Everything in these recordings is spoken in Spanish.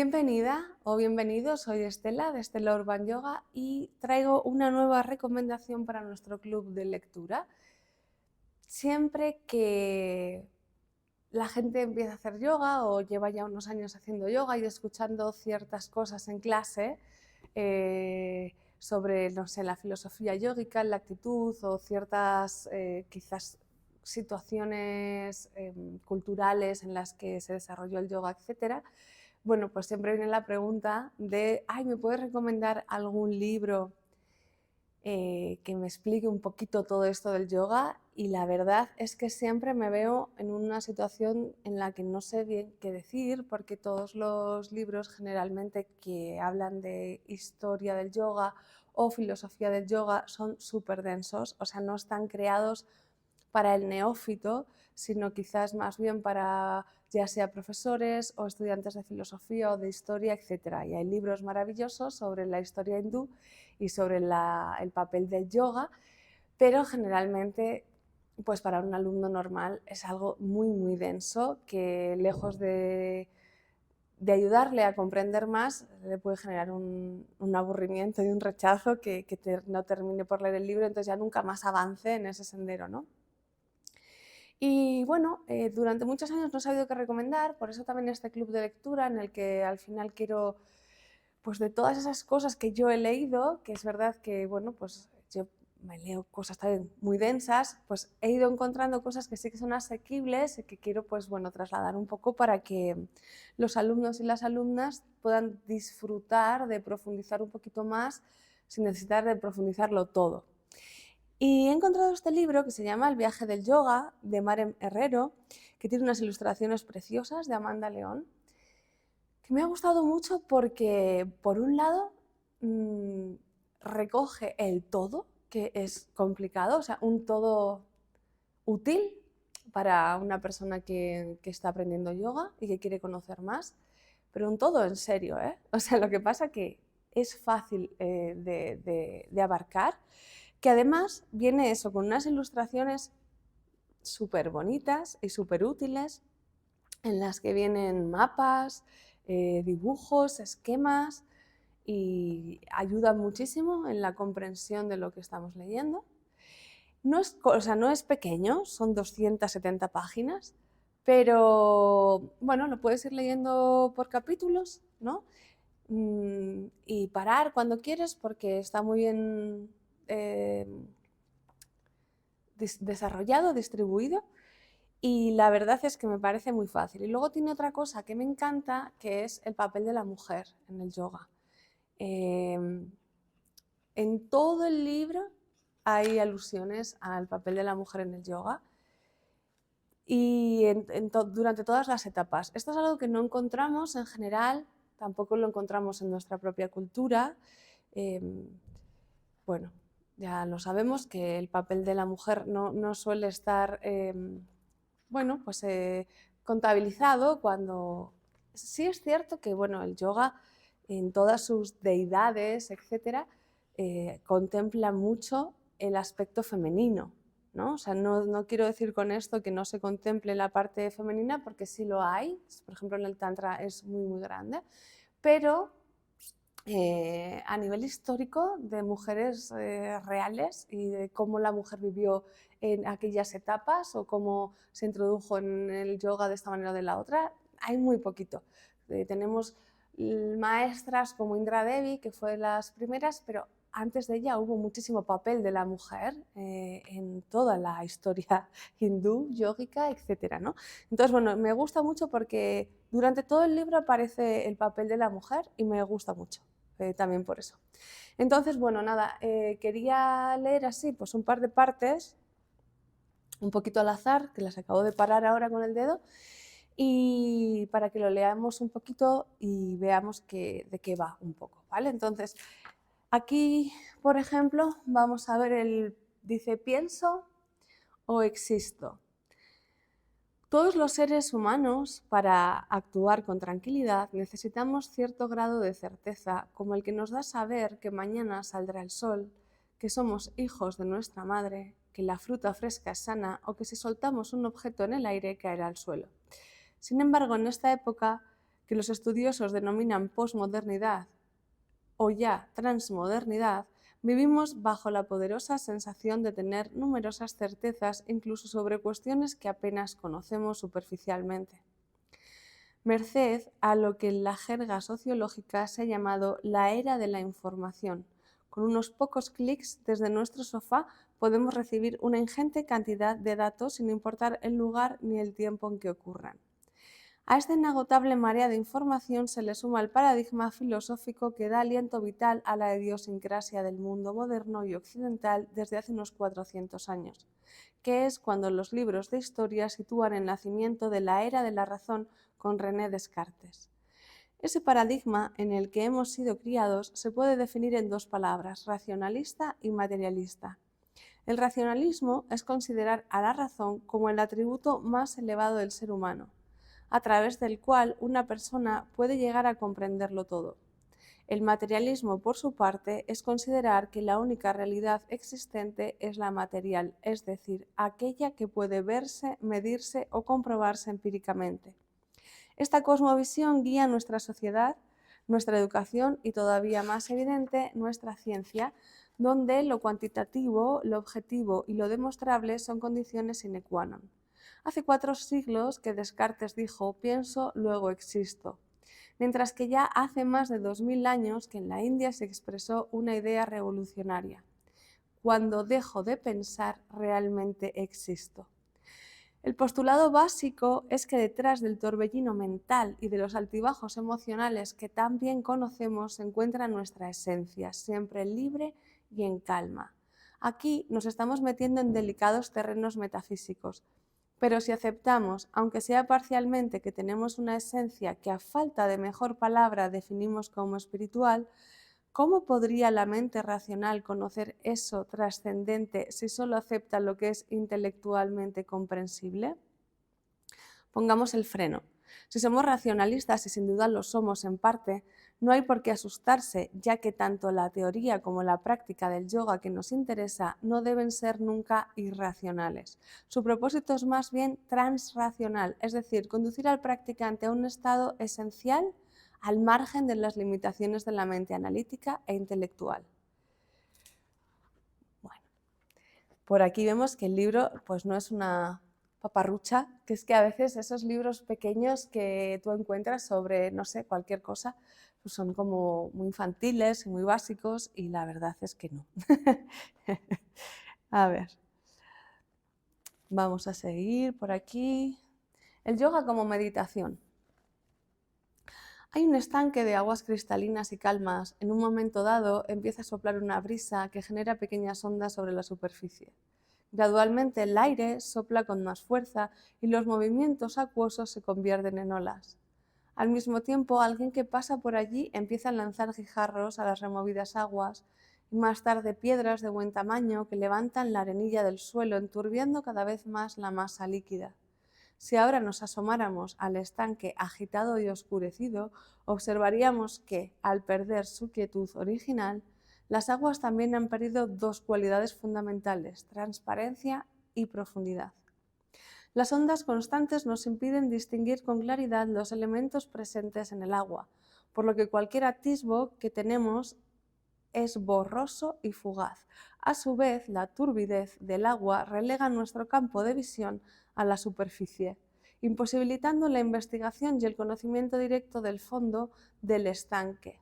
Bienvenida o bienvenido, soy Estela de Estela Urban Yoga y traigo una nueva recomendación para nuestro club de lectura. Siempre que la gente empieza a hacer yoga o lleva ya unos años haciendo yoga y escuchando ciertas cosas en clase sobre, no sé, la filosofía yógica, la actitud o ciertas quizás situaciones culturales en las que se desarrolló el yoga, etcétera. Bueno, pues siempre viene la pregunta de, ay, ¿me puedes recomendar algún libro que me explique un poquito todo esto del yoga? Y la verdad es que siempre me veo en una situación en la que no sé bien qué decir, porque todos los libros generalmente que hablan de historia del yoga o filosofía del yoga son súper densos, o sea, no están creados para el neófito, sino quizás más bien para ya sea profesores o estudiantes de filosofía o de historia, etc. Y hay libros maravillosos sobre la historia hindú y sobre el papel del yoga, pero generalmente pues para un alumno normal es algo muy denso que lejos de ayudarle a comprender más, le puede generar un aburrimiento y un rechazo que no termine por leer el libro, entonces ya nunca más avance en ese sendero, ¿no? Y bueno, durante muchos años no he sabido qué recomendar, por eso también este club de lectura en el que al final quiero, pues de todas esas cosas que yo he leído, que es verdad que, bueno, pues yo me leo cosas también muy densas, pues he ido encontrando cosas que sí que son asequibles y que quiero, pues bueno, trasladar un poco para que los alumnos y las alumnas puedan disfrutar de profundizar un poquito más sin necesitar de profundizarlo todo. Y he encontrado este libro que se llama El viaje del yoga, de Maren Herrero, que tiene unas ilustraciones preciosas de Amanda León, que me ha gustado mucho porque, por un lado, recoge el todo, que es complicado, o sea, un todo útil para una persona que está aprendiendo yoga y que quiere conocer más, pero un todo en serio, ¿eh? O sea, lo que pasa que es fácil de abarcar, que además viene eso con unas ilustraciones súper bonitas y súper útiles en las que vienen mapas, dibujos, esquemas y ayudan muchísimo en la comprensión de lo que estamos leyendo. No es, o sea, no es pequeño, son 270 páginas, pero bueno, lo puedes ir leyendo por capítulos, ¿no? Y parar cuando quieres porque está muy bien desarrollado, distribuido, y la verdad es que me parece muy fácil. Y luego tiene otra cosa que me encanta, que es el papel de la mujer en el yoga. En todo el libro hay alusiones al papel de la mujer en el yoga y durante todas las etapas. Esto es algo que no encontramos en general, tampoco lo encontramos en nuestra propia cultura. Bueno, ya lo sabemos que el papel de la mujer no suele estar bueno, pues contabilizado cuando sí es cierto que bueno, el yoga en todas sus deidades, etcétera, contempla mucho el aspecto femenino, ¿no? O sea, no quiero decir con esto que no se contemple la parte femenina, porque sí lo hay, por ejemplo en el Tantra es muy grande, pero a nivel histórico de mujeres reales y de cómo la mujer vivió en aquellas etapas o cómo se introdujo en el yoga de esta manera o de la otra, hay muy poquito. Tenemos maestras como Indra Devi, que fue de las primeras, pero antes de ella hubo muchísimo papel de la mujer en toda la historia hindú, yógica, etc., ¿no? Entonces, bueno, me gusta mucho porque durante todo el libro aparece el papel de la mujer y me gusta mucho también por eso. Entonces, bueno, nada, quería leer así pues un par de partes, un poquito al azar, que las acabo de parar ahora con el dedo, y para que lo leamos un poquito y veamos de qué va un poco, ¿vale? Entonces, aquí, por ejemplo, vamos a ver dice, pienso o existo. Todos los seres humanos, para actuar con tranquilidad, necesitamos cierto grado de certeza, como el que nos da saber que mañana saldrá el sol, que somos hijos de nuestra madre, que la fruta fresca es sana o que si soltamos un objeto en el aire caerá al suelo. Sin embargo, en esta época que los estudiosos denominan posmodernidad o ya transmodernidad, vivimos bajo la poderosa sensación de tener numerosas certezas incluso sobre cuestiones que apenas conocemos superficialmente. Merced a lo que en la jerga sociológica se ha llamado la era de la información. Con unos pocos clics desde nuestro sofá podemos recibir una ingente cantidad de datos sin importar el lugar ni el tiempo en que ocurran. A esta inagotable marea de información se le suma el paradigma filosófico que da aliento vital a la idiosincrasia del mundo moderno y occidental desde hace unos 400 años, que es cuando los libros de historia sitúan el nacimiento de la era de la razón con René Descartes. Ese paradigma en el que hemos sido criados se puede definir en dos palabras, racionalista y materialista. El racionalismo es considerar a la razón como el atributo más elevado del ser humano, a través del cual una persona puede llegar a comprenderlo todo. El materialismo, por su parte, es considerar que la única realidad existente es la material, es decir, aquella que puede verse, medirse o comprobarse empíricamente. Esta cosmovisión guía nuestra sociedad, nuestra educación y, todavía más evidente, nuestra ciencia, donde lo cuantitativo, lo objetivo y lo demostrable son condiciones sine qua non. Hace 4 siglos que Descartes dijo «pienso, luego existo», mientras que ya hace más de 2000 años que en la India se expresó una idea revolucionaria: «Cuando dejo de pensar, realmente existo». El postulado básico es que detrás del torbellino mental y de los altibajos emocionales que tan bien conocemos se encuentra nuestra esencia, siempre libre y en calma. Aquí nos estamos metiendo en delicados terrenos metafísicos, pero si aceptamos, aunque sea parcialmente, que tenemos una esencia que a falta de mejor palabra definimos como espiritual, ¿cómo podría la mente racional conocer eso trascendente si solo acepta lo que es intelectualmente comprensible? Pongamos el freno. Si somos racionalistas, y sin duda lo somos en parte, no hay por qué asustarse, ya que tanto la teoría como la práctica del yoga que nos interesa no deben ser nunca irracionales. Su propósito es más bien transracional, es decir, conducir al practicante a un estado esencial al margen de las limitaciones de la mente analítica e intelectual. Bueno, por aquí vemos que el libro pues no es una paparrucha, que es que a veces esos libros pequeños que tú encuentras sobre, no sé, cualquier cosa, pues son como muy infantiles y muy básicos, y la verdad es que no. A ver, vamos a seguir por aquí. El yoga como meditación. Hay un estanque de aguas cristalinas y calmas. En un momento dado empieza a soplar una brisa que genera pequeñas ondas sobre la superficie. Gradualmente el aire sopla con más fuerza y los movimientos acuosos se convierten en olas. Al mismo tiempo, alguien que pasa por allí empieza a lanzar guijarros a las removidas aguas y más tarde piedras de buen tamaño que levantan la arenilla del suelo, enturbiando cada vez más la masa líquida. Si ahora nos asomáramos al estanque agitado y oscurecido, observaríamos que, al perder su quietud original, las aguas también han perdido dos cualidades fundamentales: transparencia y profundidad. Las ondas constantes nos impiden distinguir con claridad los elementos presentes en el agua, por lo que cualquier atisbo que tenemos es borroso y fugaz. A su vez, la turbidez del agua relega nuestro campo de visión a la superficie, imposibilitando la investigación y el conocimiento directo del fondo del estanque.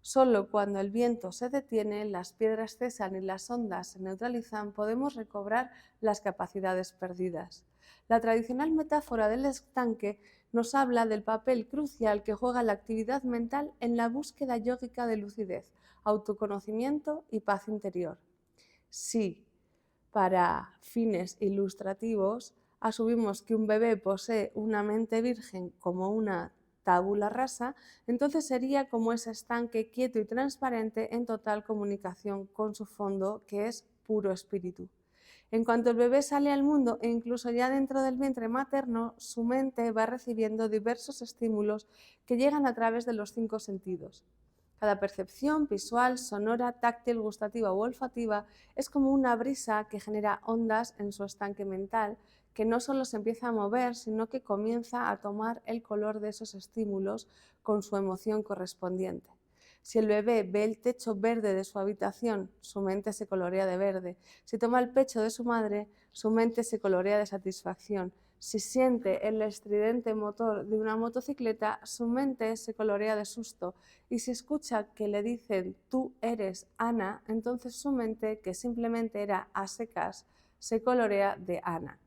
Solo cuando el viento se detiene, las piedras cesan y las ondas se neutralizan, podemos recobrar las capacidades perdidas. La tradicional metáfora del estanque nos habla del papel crucial que juega la actividad mental en la búsqueda yógica de lucidez, autoconocimiento y paz interior. Si, para fines ilustrativos, asumimos que un bebé posee una mente virgen como una tabula rasa, entonces sería como ese estanque quieto y transparente en total comunicación con su fondo, que es puro espíritu. En cuanto el bebé sale al mundo e incluso ya dentro del vientre materno, su mente va recibiendo diversos estímulos que llegan a través de los 5 sentidos. Cada percepción visual, sonora, táctil, gustativa u olfativa es como una brisa que genera ondas en su estanque mental, que no solo se empieza a mover, sino que comienza a tomar el color de esos estímulos con su emoción correspondiente. Si el bebé ve el techo verde de su habitación, su mente se colorea de verde. Si toma el pecho de su madre, su mente se colorea de satisfacción. Si siente el estridente motor de una motocicleta, su mente se colorea de susto. Y si escucha que le dicen tú eres Ana, entonces su mente, que simplemente era a secas, se colorea de Ana.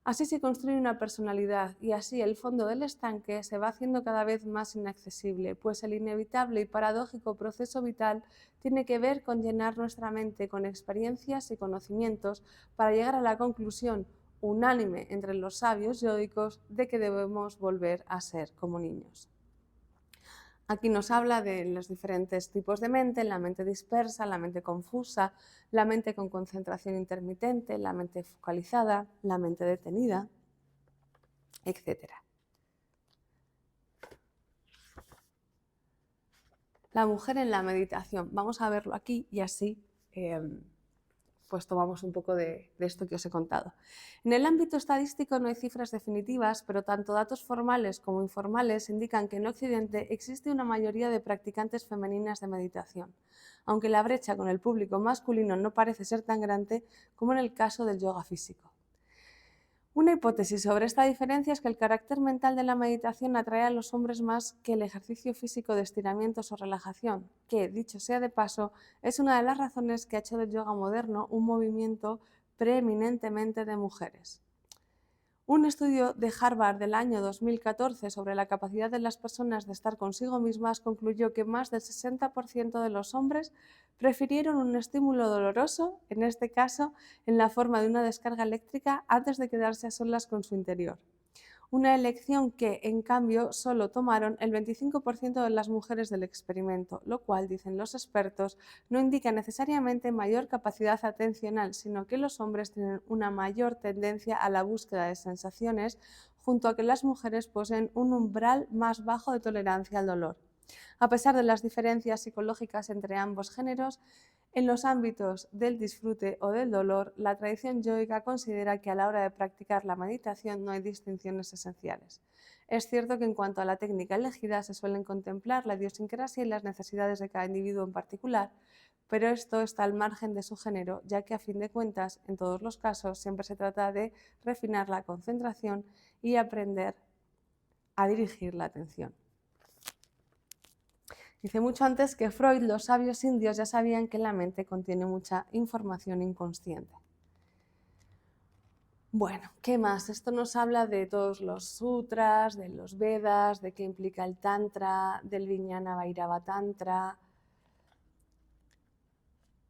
Así se construye una personalidad y así el fondo del estanque se va haciendo cada vez más inaccesible, pues el inevitable y paradójico proceso vital tiene que ver con llenar nuestra mente con experiencias y conocimientos para llegar a la conclusión unánime entre los sabios yoicos de que debemos volver a ser como niños. Aquí nos habla de los diferentes tipos de mente, la mente dispersa, la mente confusa, la mente con concentración intermitente, la mente focalizada, la mente detenida, etc. La mujer en la meditación. Vamos a verlo aquí y así pues tomamos un poco de esto que os he contado. En el ámbito estadístico no hay cifras definitivas, pero tanto datos formales como informales indican que en Occidente existe una mayoría de practicantes femeninas de meditación, aunque la brecha con el público masculino no parece ser tan grande como en el caso del yoga físico. Una hipótesis sobre esta diferencia es que el carácter mental de la meditación atrae a los hombres más que el ejercicio físico de estiramientos o relajación, que, dicho sea de paso, es una de las razones que ha hecho del yoga moderno un movimiento preeminentemente de mujeres. Un estudio de Harvard del año 2014 sobre la capacidad de las personas de estar consigo mismas concluyó que más del 60% de los hombres prefirieron un estímulo doloroso, en este caso en la forma de una descarga eléctrica, antes de quedarse a solas con su interior. Una elección que, en cambio, solo tomaron el 25% de las mujeres del experimento, lo cual, dicen los expertos, no indica necesariamente mayor capacidad atencional, sino que los hombres tienen una mayor tendencia a la búsqueda de sensaciones, junto a que las mujeres poseen un umbral más bajo de tolerancia al dolor. A pesar de las diferencias psicológicas entre ambos géneros, en los ámbitos del disfrute o del dolor, la tradición yoica considera que a la hora de practicar la meditación no hay distinciones esenciales. Es cierto que en cuanto a la técnica elegida se suelen contemplar la idiosincrasia y las necesidades de cada individuo en particular, pero esto está al margen de su género, ya que a fin de cuentas, en todos los casos, siempre se trata de refinar la concentración y aprender a dirigir la atención. Dice mucho antes que Freud, los sabios indios ya sabían que la mente contiene mucha información inconsciente. Bueno, ¿qué más? Esto nos habla de todos los sutras, de los Vedas, de qué implica el Tantra, del Vijnana Bhairava Tantra,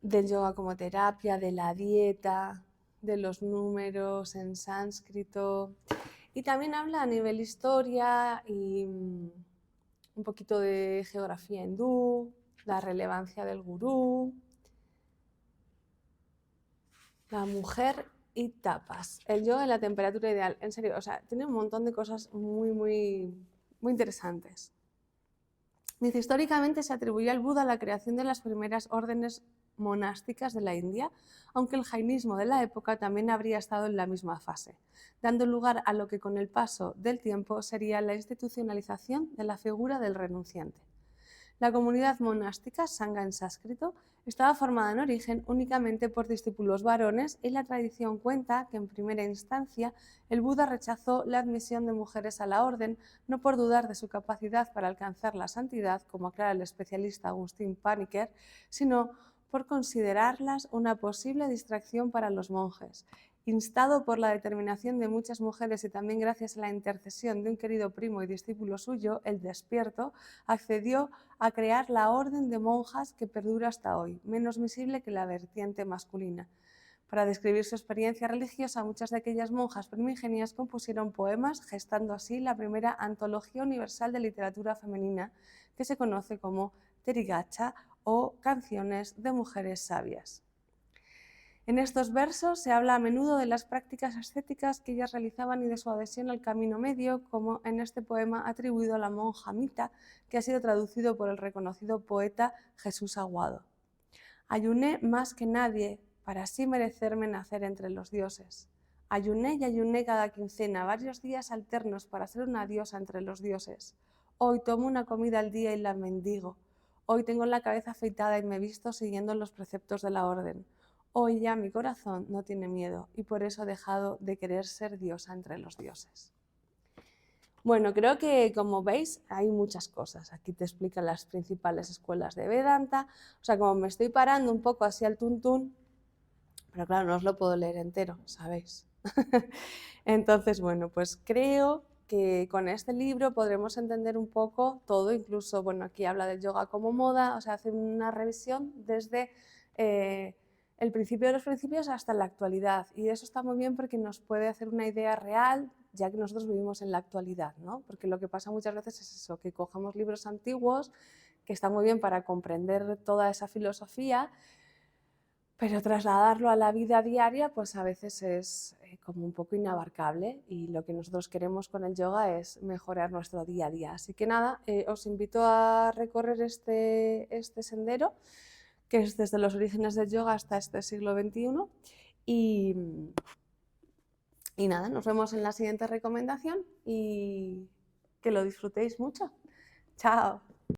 del yoga como terapia, de la dieta, de los números en sánscrito. Y también habla a nivel historia y un poquito de geografía hindú, la relevancia del gurú, la mujer y tapas, el yoga y la temperatura ideal. En serio, o sea, tiene un montón de cosas muy interesantes. Dice, históricamente se atribuye al Buda la creación de las primeras órdenes monásticas de la India, aunque el jainismo de la época también habría estado en la misma fase, dando lugar a lo que con el paso del tiempo sería la institucionalización de la figura del renunciante. La comunidad monástica, sangha en sánscrito, estaba formada en origen únicamente por discípulos varones y la tradición cuenta que en primera instancia el Buda rechazó la admisión de mujeres a la orden, no por dudar de su capacidad para alcanzar la santidad, como aclara el especialista Agustín Paniker, sino por considerarlas una posible distracción para los monjes. Instado por la determinación de muchas mujeres y también gracias a la intercesión de un querido primo y discípulo suyo, el Despierto, accedió a crear la orden de monjas que perdura hasta hoy, menos visible que la vertiente masculina. Para describir su experiencia religiosa, muchas de aquellas monjas primigenias compusieron poemas, gestando así la primera antología universal de literatura femenina, que se conoce como Therigacha o Canciones de Mujeres Sabias. En estos versos se habla a menudo de las prácticas ascéticas que ellas realizaban y de su adhesión al camino medio, como en este poema atribuido a la monja Mita, que ha sido traducido por el reconocido poeta Jesús Aguado. Ayuné más que nadie para así merecerme nacer entre los dioses. Ayuné y ayuné cada quincena, varios días alternos para ser una diosa entre los dioses. Hoy tomo una comida al día y la mendigo. Hoy tengo la cabeza afeitada y me visto siguiendo los preceptos de la orden. Hoy ya mi corazón no tiene miedo y por eso he dejado de querer ser diosa entre los dioses. Bueno, creo que como veis hay muchas cosas. Aquí te explican las principales escuelas de Vedanta. O sea, como me estoy parando un poco así al tuntún, pero claro, no os lo puedo leer entero, ¿sabéis? Entonces, bueno, pues creo que con este libro podremos entender un poco todo, incluso, bueno, aquí habla del yoga como moda, o sea, hace una revisión desde el principio de los principios hasta la actualidad. Y eso está muy bien porque nos puede hacer una idea real, ya que nosotros vivimos en la actualidad, ¿no? Porque lo que pasa muchas veces es eso, que cogemos libros antiguos, que están muy bien para comprender toda esa filosofía, pero trasladarlo a la vida diaria, pues a veces es como un poco inabarcable y lo que nosotros queremos con el yoga es mejorar nuestro día a día. Así que nada, os invito a recorrer este sendero, que es desde los orígenes del yoga hasta este siglo XXI. Y nada, nos vemos en la siguiente recomendación y que lo disfrutéis mucho. Chao.